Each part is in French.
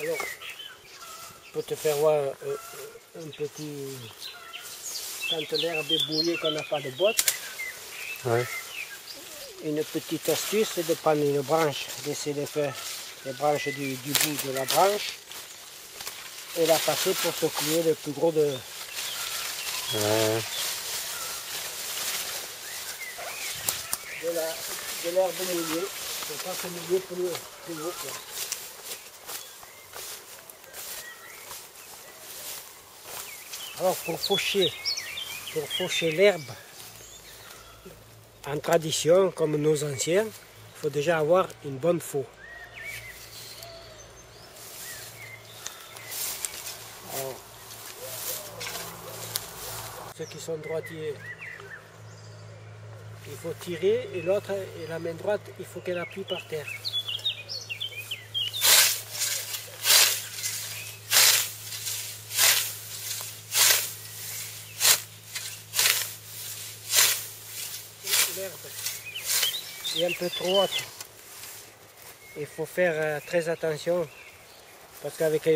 Alors, je peux te faire voir un petit... Quand l'herbe est bouillée, qu'on n'a pas de botte, Ouais. une petite astuce, c'est de prendre une branche, laisser les branches du bout de la branche et la passer pour secouer le plus gros de... Ouais. de l'herbe mouillée. Il ne faut pas se mouiller plus haut. Là. Alors pour faucher l'herbe, en tradition, comme nos anciens, il faut déjà avoir une bonne faux. Alors, ceux qui sont droitiers, il faut tirer et l'autre, et la main droite, il faut qu'elle appuie par terre. L'herbe est un peu trop haute. Il faut faire très attention parce qu'avec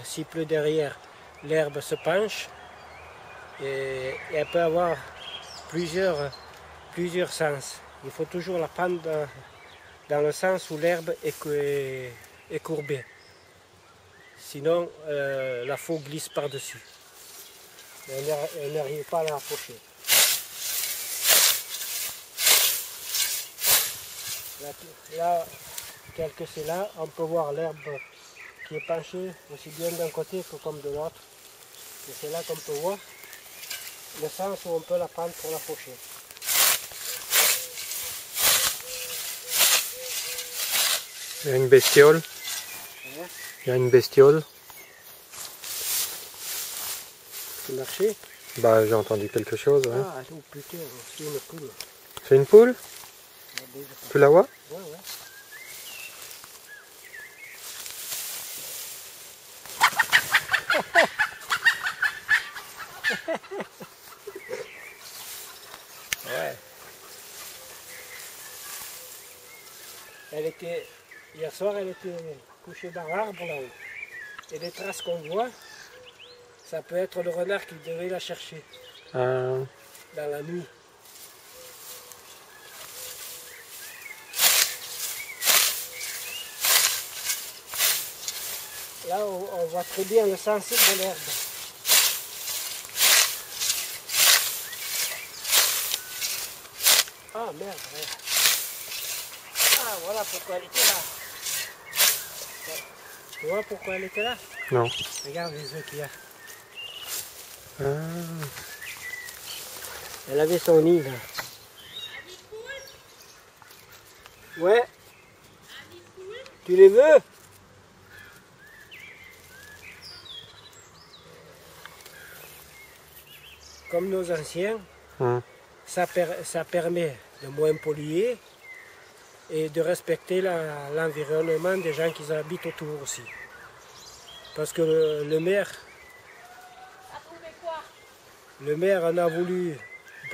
s'il pleut derrière, l'herbe se penche et elle peut avoir plusieurs sens. Il faut toujours la prendre dans le sens où l'herbe est courbée. Sinon, la faux glisse par-dessus. Elle n'arrive pas à la faucher. Là, tel que c'est là, on peut voir l'herbe qui est penchée aussi bien d'un côté que comme de l'autre. Et c'est là qu'on peut voir le sens où on peut la prendre pour la faucher. Il y a une bestiole. Il y a une bestiole. C'est marché? Bah j'ai entendu quelque chose. Ouais. Ah, oh putain, c'est une poule. C'est une poule? Tu la vois? Ouais, ouais. Ouais. Elle était, hier soir, elle était couchée dans l'arbre là-haut. Et les traces qu'on voit, ça peut être le renard qui devait la chercher dans la nuit. Là, on voit très bien le sens de l'herbe. Ah merde, ouais. Ah, voilà pourquoi elle était là. Tu vois pourquoi elle était là? Non. Regarde les œufs qu'il y a. Ah. Elle avait son nid là. Ouais. Tu les veux? Comme nos anciens, ça permet de moins polluer et de respecter l'environnement des gens qui habitent autour aussi. Parce que le maire en a voulu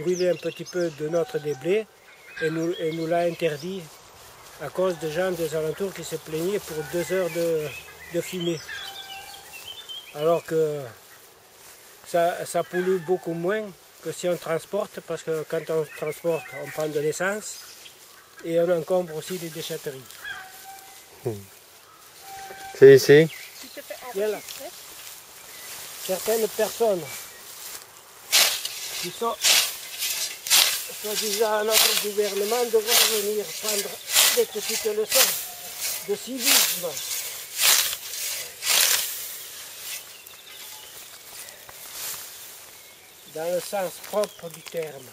brûler un petit peu de notre déblai et nous l'a interdit à cause des gens des alentours qui se plaignaient pour 2 heures de fumée. Alors que ça pollue beaucoup moins que si on transporte, parce que quand on transporte, on prend de l'essence et on encombre aussi les déchetteries. C'est ici. Voilà. Certaines personnes qui sont soi-disant à notre gouvernement devraient venir prendre des petites leçons de civisme. Dans le sens propre du terme.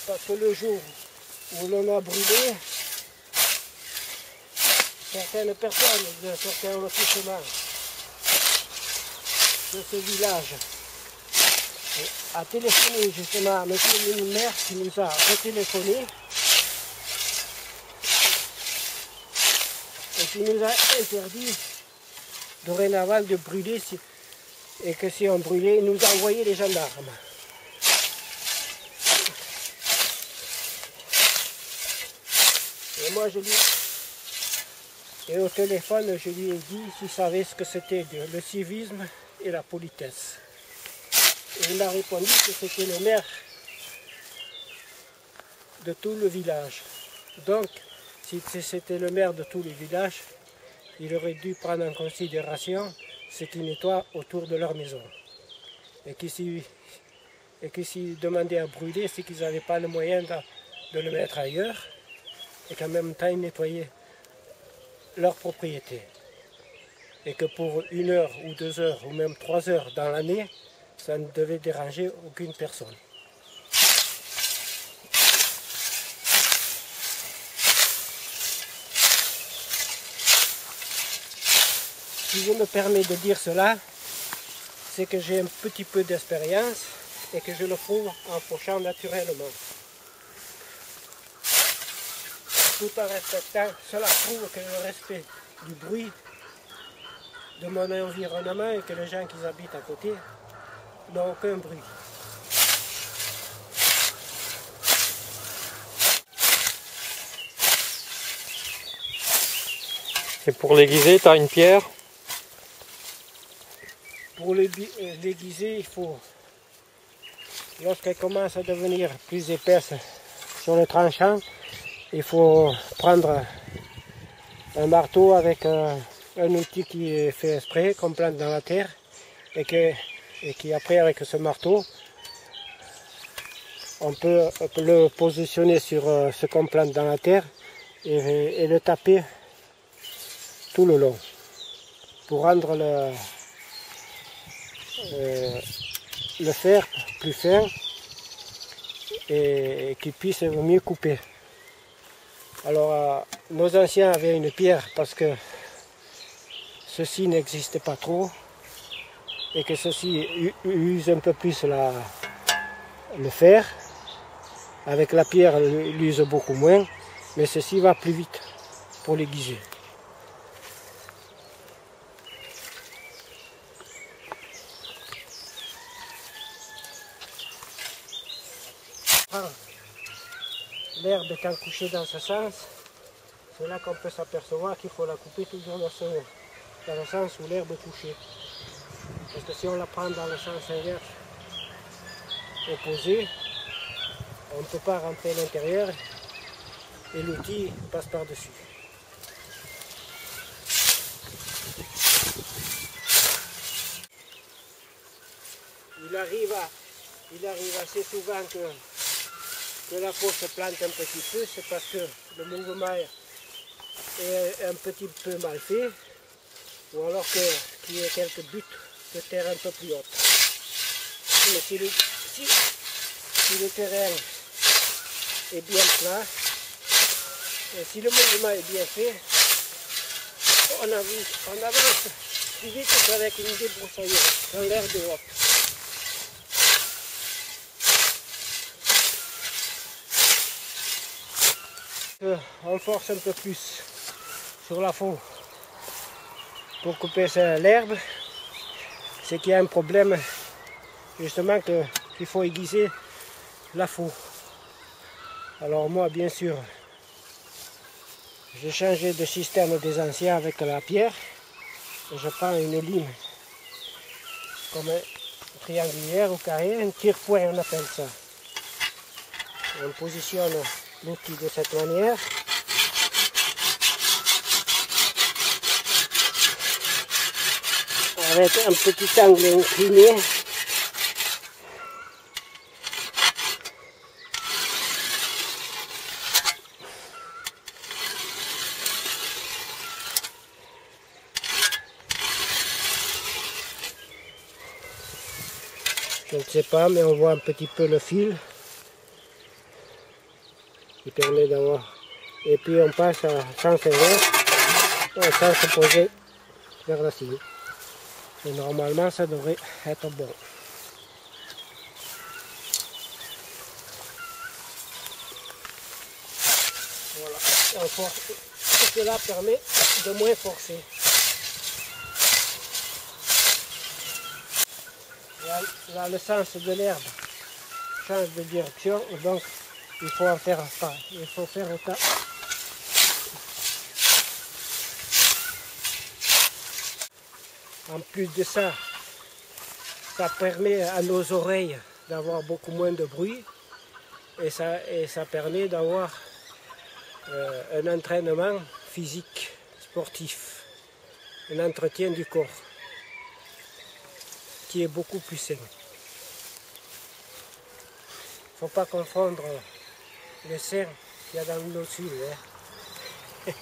Parce que le jour où l'on a brûlé, certaines personnes de certains lotissements de ce village a téléphoné justement à M. le maire qui nous a retéléphoné et qui nous a interdit dorénavant de brûler et que si on brûlait, il nous a envoyé les gendarmes. Et moi, et au téléphone, je lui ai dit s'il savait ce que c'était le civisme et la politesse. Et il m'a répondu que c'était le maire de tout le village. Donc, si c'était le maire de tout le village, il aurait dû prendre en considération ce qui nettoient autour de leur maison. Et que s'ils demandaient à brûler, c'est qu'ils n'avaient pas le moyen de le mettre ailleurs et qu'en même temps ils nettoyaient leur propriété. Et que pour 1 heure ou 2 heures ou même 3 heures dans l'année, ça ne devait déranger aucune personne. Si je me permets de dire cela, c'est que j'ai un petit peu d'expérience et que je le prouve en fauchant naturellement. Tout en respectant, cela prouve que le respect du bruit de mon environnement et que les gens qui habitent à côté n'ont aucun bruit. Et pour l'aiguiser, tu as une pierre? Pour l'aiguiser, il faut, lorsqu'elle commence à devenir plus épaisse sur le tranchant, il faut prendre un marteau avec un outil qui est fait exprès, qu'on plante dans la terre, et qui après, avec ce marteau, on peut le positionner sur ce qu'on plante dans la terre et le taper tout le long pour rendre le fer plus fin et qu'il puisse mieux couper. Alors nos anciens avaient une pierre parce que ceci n'existait pas trop et que ceci use un peu plus le fer. Avec la pierre, il use beaucoup moins, mais ceci va plus vite pour l'aiguiser. L'herbe étant couchée dans ce sens, c'est là qu'on peut s'apercevoir qu'il faut la couper toujours dans le sens où l'herbe est couchée. Parce que si on la prend dans le sens inverse, opposé, on ne peut pas rentrer à l'intérieur et l'outil passe par-dessus. Il arrive assez souvent que la peau se plante un petit peu, c'est parce que le mouvement est un petit peu mal fait, ou alors qu'il y ait quelques buttes de terre un peu plus hautes. Mais si le terrain est bien plat, et si le mouvement est bien fait, on avance plus vite qu'avec une débroussailleuse, dans l'herbe est haute. On force un peu plus sur la faux pour couper l'herbe, c'est qu'il y a un problème justement qu'il faut aiguiser la faux. Alors moi bien sûr j'ai changé de système des anciens avec la pierre et je prends une lime comme un triangulaire ou carré, un tire-point on appelle ça. On positionne l'outil de cette manière. Avec un petit angle incliné. Je ne sais pas, mais on voit un petit peu le fil qui permet d'avoir. Et puis on passe à sens inverse, sans se poser vers la cime. Et normalement ça devrait être bon. Voilà. Cela permet de moins forcer. Là, le sens de l'herbe change de direction, donc il faut en faire pas. Il faut faire autant En plus de ça, ça permet à nos oreilles d'avoir beaucoup moins de bruit et ça permet d'avoir un entraînement physique, sportif, un entretien du corps qui est beaucoup plus sain. Il ne faut pas confondre le sein qu'il y a dans nos sud. Hein.